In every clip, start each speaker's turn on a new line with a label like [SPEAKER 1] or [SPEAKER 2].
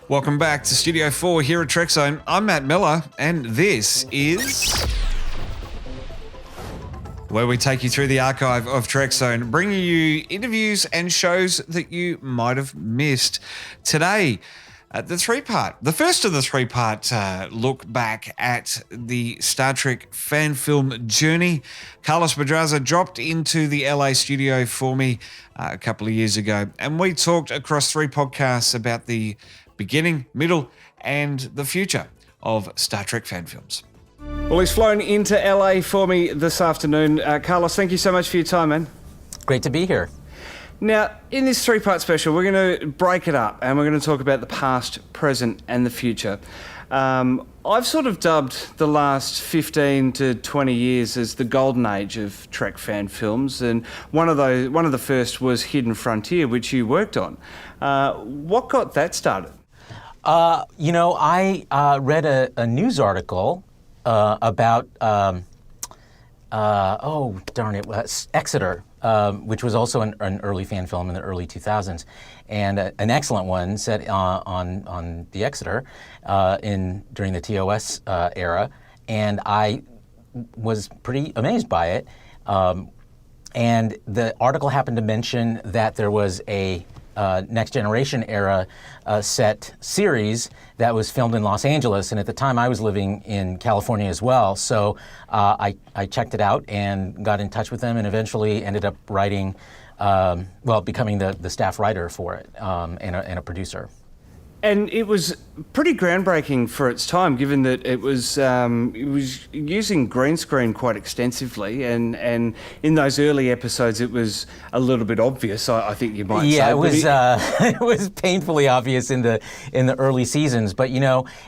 [SPEAKER 1] Welcome back to Studio 4 here at Trekzone. I'm Matt Miller, and this is where we take you through the archive of Trekzone, bringing you interviews and shows that you might have missed. Today, the first of the three-part look back at the Star Trek fan film journey. Carlos Pedraza dropped into the LA studio for me a couple of years ago, and we talked across 3 podcasts about the beginning, middle, and the future of Star Trek fan films. Well, he's flown into LA for me this afternoon. Carlos, thank you so much for your time, man.
[SPEAKER 2] Great to be here.
[SPEAKER 1] Now, in this 3-part special, we're going to break it up and we're going to talk about the past, present, and the future. I've sort of dubbed the last 15 to 20 years as the golden age of Trek fan films, and one of the first was Hidden Frontier, which you worked on. What got that started?
[SPEAKER 2] I read a news article about, Exeter, which was also an early fan film in the early 2000s, and an excellent one set on the Exeter during the TOS era, and I was pretty amazed by it. And the article happened to mention that there was a Next Generation era set series that was filmed in Los Angeles, and at the time I was living in California as well. So I checked it out and got in touch with them, and eventually ended up writing, becoming the staff writer for it and a producer.
[SPEAKER 1] And it was pretty groundbreaking for its time, given that it was using green screen quite extensively, and in those early episodes it was a little bit obvious, I think you might say.
[SPEAKER 2] Yeah, it was it was painfully obvious in the early seasons, but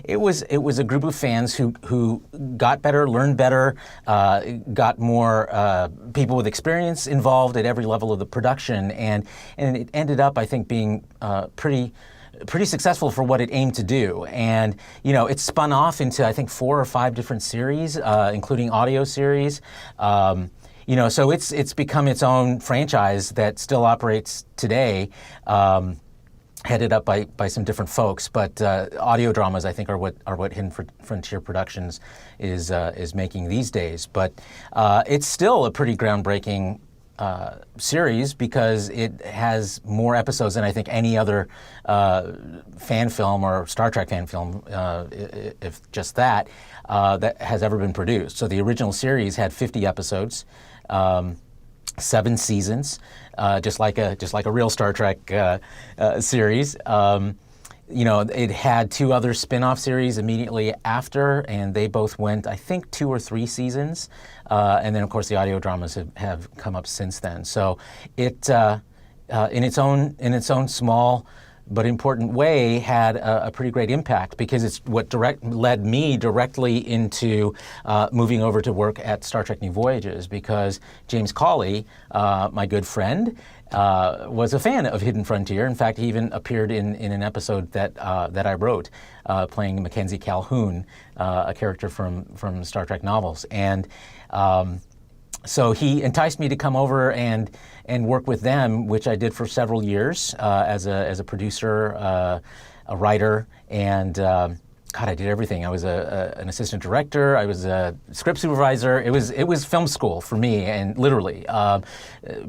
[SPEAKER 2] it was a group of fans who got better, learned better, got more people with experience involved at every level of the production, and it ended up, I think, being pretty successful for what it aimed to do. And, it spun off into, I think, 4 or 5 different series, including audio series. So it's become its own franchise that still operates today, headed up by some different folks. But audio dramas, I think, are what Hidden Frontier Productions is making these days. But it's still a pretty groundbreaking series, because it has more episodes than I think any other fan film or Star Trek fan film, if just that has ever been produced. So the original series had 50 episodes, 7 seasons, just like a real Star Trek series. It had 2 other spin-off series immediately after, and they both went, I think, 2 or 3 seasons. And then, of course, the audio dramas have come up since then. So it, in its own small but important way, had a pretty great impact, because it's what led me directly into moving over to work at Star Trek New Voyages, because James Cawley, my good friend, was a fan of Hidden Frontier. In fact, he even appeared in an episode that I wrote, playing Mackenzie Calhoun, a character from Star Trek novels. And so he enticed me to come over and work with them, which I did for several years as a producer, a writer, and I did everything. I was an assistant director. I was a script supervisor. It was film school for me, and literally,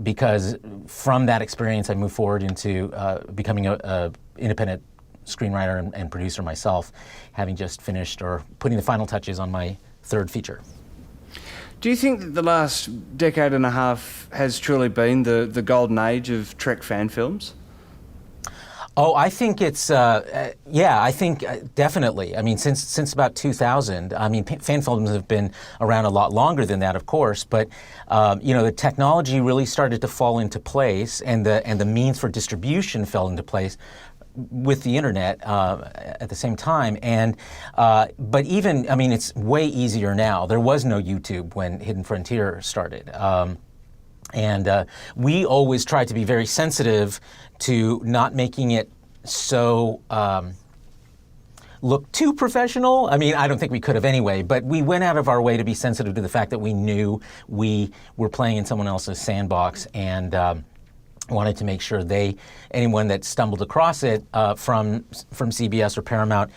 [SPEAKER 2] because from that experience, I moved forward into becoming a independent screenwriter and producer myself, having just finished or putting the final touches on my 3rd feature.
[SPEAKER 1] Do you think that the last decade and a half has truly been the golden age of Trek fan films?
[SPEAKER 2] Oh, I think it's, I think definitely. I mean, since about 2000, I mean, fan films have been around a lot longer than that, of course, but, the technology really started to fall into place, and the means for distribution fell into place with the internet at the same time. And but even, I mean, it's way easier now. There was no YouTube when Hidden Frontier started. And we always tried to be very sensitive to not making it so look too professional. I mean, I don't think we could have anyway, but we went out of our way to be sensitive to the fact that we knew we were playing in someone else's sandbox, and wanted to make sure anyone that stumbled across it from CBS or Paramount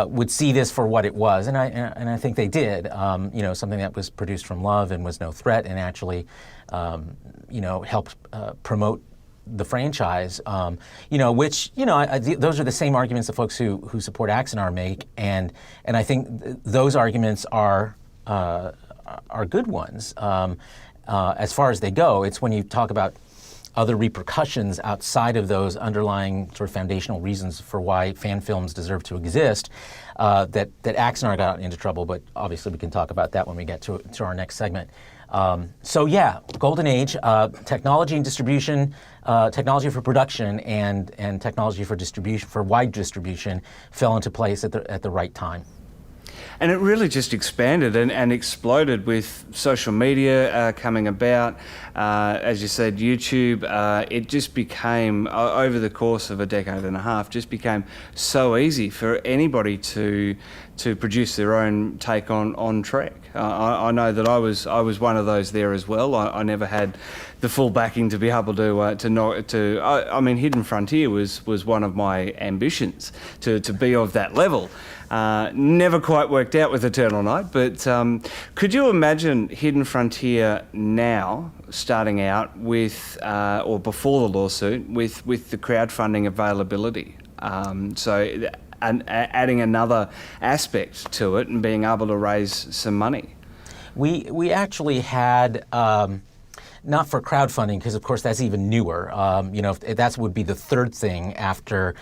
[SPEAKER 2] would see this for what it was, and I think they did. Something that was produced from love and was no threat, and actually, helped promote the franchise. Those are the same arguments that folks who support Axanar make, and I think those arguments are good ones as far as they go. It's when you talk about other repercussions outside of those underlying sort of foundational reasons for why fan films deserve to exist, that Axanar got into trouble, but obviously we can talk about that when we get to our next segment. Golden age, technology and distribution, technology for production and technology for distribution, for wide distribution, fell into place at the right time.
[SPEAKER 3] And it really just expanded and exploded with social media coming about. As you said, YouTube, it just became, over the course of a decade and a half, just became so easy for anybody to produce their own take on Trek. I know that I was one of those there as well. I never had the full backing to be able I mean, Hidden Frontier was one of my ambitions to be of that level. Never quite worked out with Eternal Night, but could you imagine Hidden Frontier now starting out with, or before the lawsuit, with the crowdfunding availability? And adding another aspect to it and being able to raise some money.
[SPEAKER 2] We actually had, not for crowdfunding, because of course that's even newer. That would be the third thing after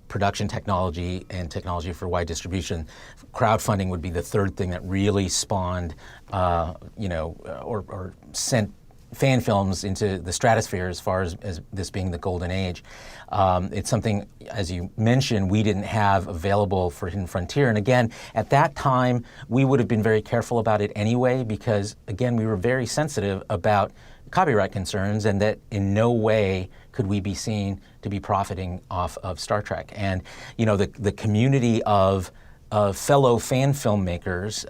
[SPEAKER 2] production technology and technology for wide distribution. Crowdfunding would be the third thing that really spawned, or sent fan films into the stratosphere as far as this being the golden age. It's something, as you mentioned, we didn't have available for Hidden Frontier. And again, at that time, we would have been very careful about it anyway, because again, we were very sensitive about copyright concerns and that in no way could we be seen to be profiting off of Star Trek. And, the community of fellow fan filmmakers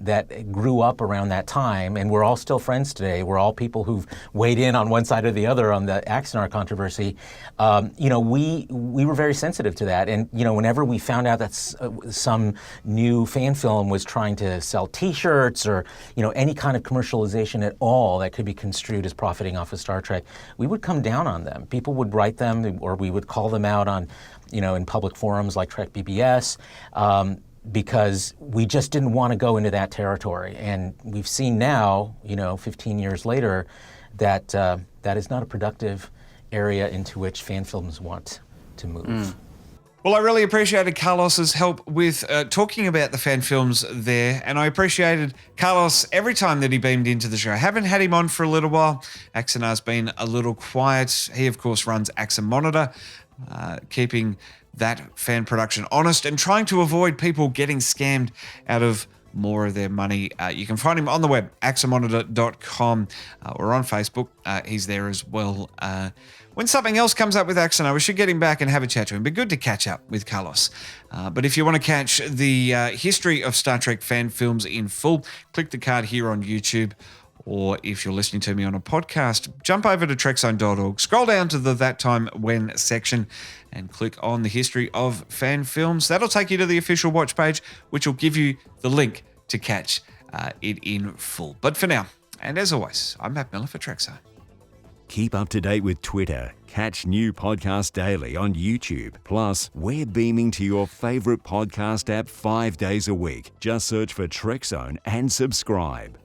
[SPEAKER 2] that grew up around that time, and we're all still friends today. We're all people who've weighed in on one side or the other on the Axanar controversy. We were very sensitive to that. And, whenever we found out that some new fan film was trying to sell T-shirts or, any kind of commercialization at all that could be construed as profiting off of Star Trek, we would come down on them. People would write them, or we would call them out on, in public forums like Trek BBS, because we just didn't want to go into that territory. And we've seen now, 15 years later, that that is not a productive area into which fan films want to move.
[SPEAKER 1] Well, I really appreciated Carlos's help with talking about the fan films there, and I appreciated Carlos every time that he beamed into the show. I haven't had him on for a little while. Axanar's been a little quiet. He, of course, runs Axa Monitor, keeping that fan production honest and trying to avoid people getting scammed out of more of their money. You can find him on the web, axamonitor.com, or on Facebook. He's there as well. When something else comes up with Axanar, we should get him back and have a chat to him. It'd be good to catch up with Carlos. But if you want to catch the history of Star Trek fan films in full, click the card here on YouTube. Or if you're listening to me on a podcast, jump over to Trekzone.org, scroll down to the That Time When section and click on the history of fan films. That'll take you to the official watch page, which will give you the link to catch it in full. But for now, and as always, I'm Matt Miller for Trekzone.
[SPEAKER 4] Keep up to date with Twitter. Catch new podcasts daily on YouTube. Plus, we're beaming to your favorite podcast app 5 days a week. Just search for Trekzone and subscribe.